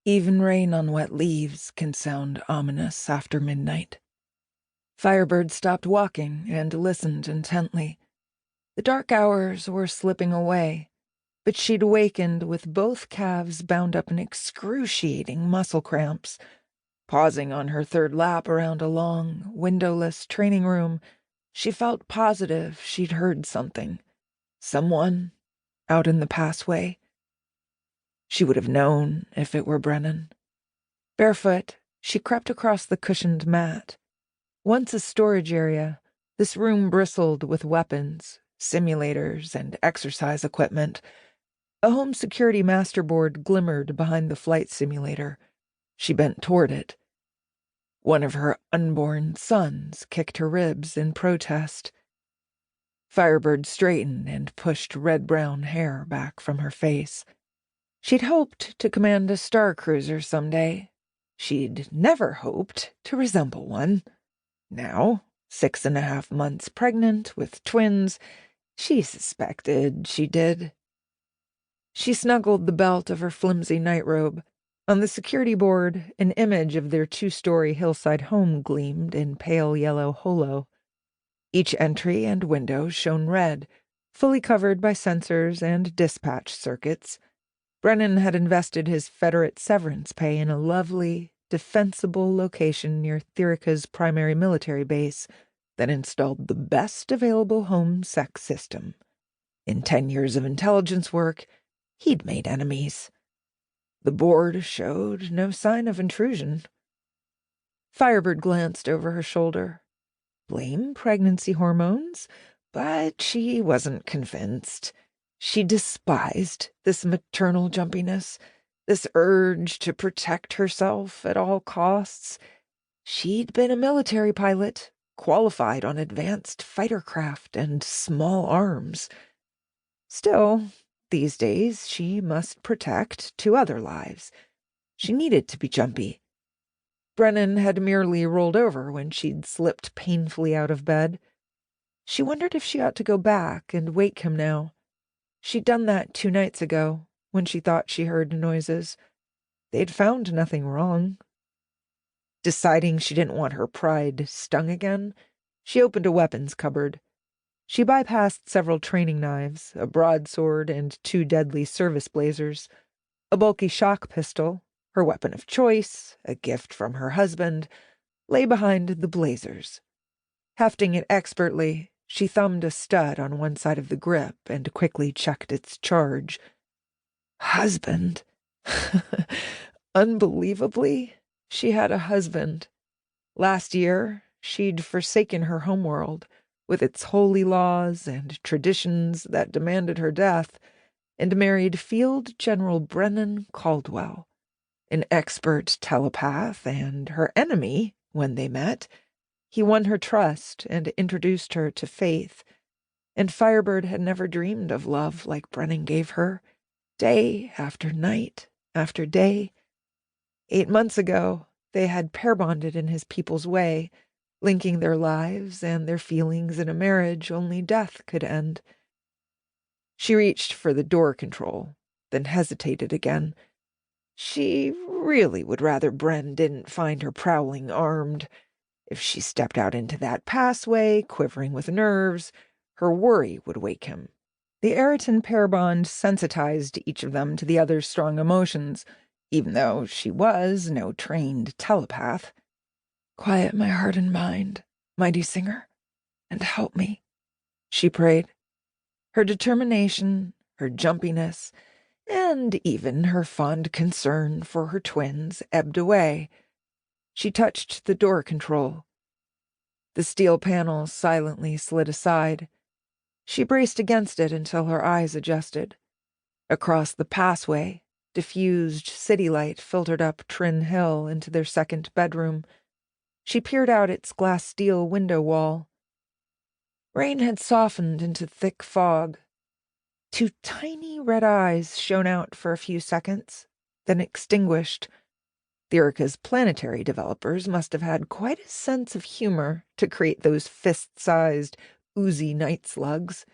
Even rain on wet leaves can sound ominous after midnight. Firebird stopped walking and listened intently. The dark hours were slipping away, but she'd awakened with both calves bound up in excruciating muscle cramps. Pausing on her third lap around a long, windowless training room, she felt positive she'd heard something. Someone out in the passway. She would have known if it were Brennen. Barefoot, she crept across the cushioned mat. Once a storage area, this room bristled with weapons, simulators, and exercise equipment. A home security masterboard glimmered behind the flight simulator. She bent toward it. One of her unborn sons kicked her ribs in protest. Firebird straightened and pushed red-brown hair back from her face. She'd hoped to command a star cruiser someday. She'd never hoped to resemble one. Now, 6.5 months pregnant with twins, she suspected she did. She snuggled the belt of her flimsy nightrobe. On the security board, an image of their 2-story hillside home gleamed in pale yellow holo. Each entry and window shone red, fully covered by sensors and dispatch circuits. Brennen had invested his Federate severance pay in a lovely, defensible location near Therica's primary military base that installed the best available home sex system. In 10 years of intelligence work, he'd made enemies. The board showed no sign of intrusion. Firebird glanced over her shoulder. Blame pregnancy hormones? But she wasn't convinced. She despised this maternal jumpiness, this urge to protect herself at all costs. She'd been a military pilot, qualified on advanced fighter craft and small arms. Still, these days she must protect 2 other lives. She needed to be jumpy. Brennen had merely rolled over when she'd slipped painfully out of bed. She wondered if she ought to go back and wake him now. She'd done that 2 nights ago, when she thought she heard noises. They'd found nothing wrong. Deciding she didn't want her pride stung again, she opened a weapons cupboard. She bypassed several training knives, a broadsword, and 2 deadly service blazers. A bulky shock pistol, her weapon of choice, a gift from her husband, lay behind the blazers. Hefting it expertly, she thumbed a stud on one side of the grip and quickly checked its charge. Husband. Unbelievably, she had a husband. Last year, she'd forsaken her homeworld, with its holy laws and traditions that demanded her death, and married Field General Brennen Caldwell, an expert telepath and her enemy when they met. He won her trust and introduced her to faith, and Firebird had never dreamed of love like Brennen gave her, day after night after day. 8 months ago, they had pair-bonded in his people's way, linking their lives and their feelings in a marriage only death could end. She reached for the door control, then hesitated again. She really would rather Bren didn't find her prowling armed. If she stepped out into that passway, quivering with nerves, her worry would wake him. The Ayrton pair bond sensitized each of them to the other's strong emotions, even though she was no trained telepath. "Quiet my heart and mind, mighty singer, and help me," she prayed. Her determination, her jumpiness, and even her fond concern for her twins ebbed away. She touched the door control. The steel panel silently slid aside. She braced against it until her eyes adjusted. Across the passway, diffused city light filtered up Trin Hill into their 2nd bedroom. She peered out its glass steel window wall. Rain had softened into thick fog. 2 tiny red eyes shone out for a few seconds, then extinguished. Therica's planetary developers must have had quite a sense of humor to create those fist-sized, oozy night slugs.